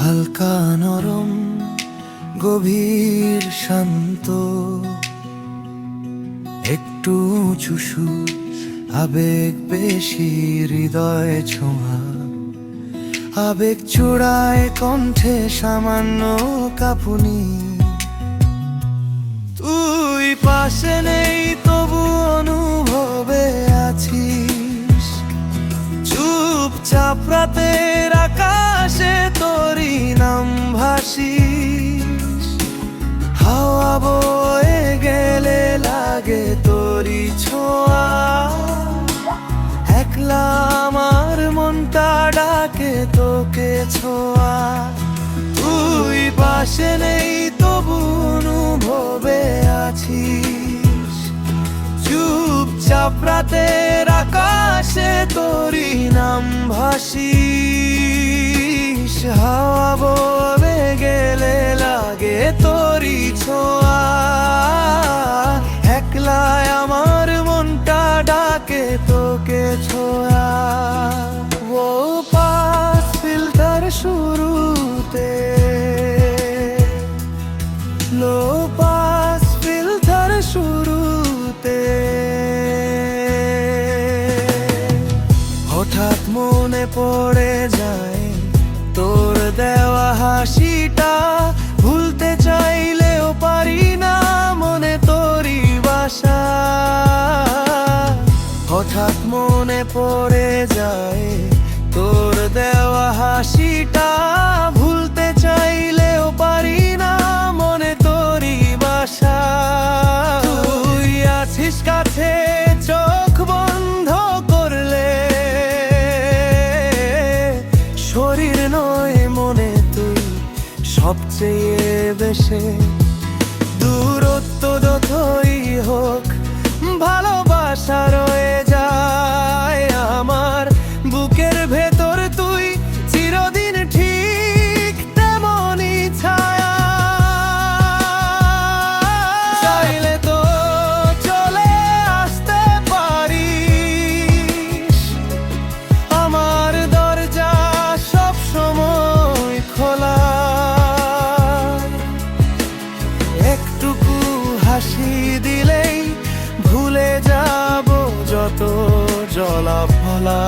হালকা নরম গভীর শান্ত, একটু উঁচু সুর, আবেগ বেশি হৃদয় ছোঁয়া, আবেগ চূড়ায় কণ্ঠে সামান্য কাঁপুনি। তুই পাশে নেই তবু অনুভবে আছিস, চুপচাপ রাতের আকাশে তোরই নাম ভাসিস। হাওয়া বয়ে গেলে লাগে তোরই ছোঁয়া, একলা আমার মনটা ডাকে তোকে ছোঁয়া। তুই পাশে নেই তবু অনুভবে আছিস, চুপচাপ রাতের আকাশে তোরই নাম ভাসিস। হাওয়া বয়ে গেলে লাগে তোরই ছোঁয়া, একলায় আমার মনটা ডাকে তোকে ছোঁয়া। ও পাস ফিল্টার শুরুতে, লো পাস ফিল্টার শুরুতে, হঠাৎ মনে পড়ে যায় তোর দেওয়া হাসিটা, ভুলতে চাইলেও পারি না মনে তোরই বাসা। হঠাৎ মনে পড়ে যায় তোর দেওয়া হাসিটা, ভুলতে চাইলেও পারি না মনে তোরই বাসা। তুই আছিস কাছে চোখ বন্ধ করলে, শরীর নয় মনে তুই সবচেয়ে বেশি। দূরত্ব যতই হোক ভালোবাসা রয়ে যায় আমার বুকের ভেতর, তুই চিরদিন ঠিক তেমনই ছায়া। চাইলে তো চলে আসতে পারিস, আমার দরজা সব সময় খোলা। একটুকু হাসি দিলেই ভুলে যাব যত জ্বলা ফলা।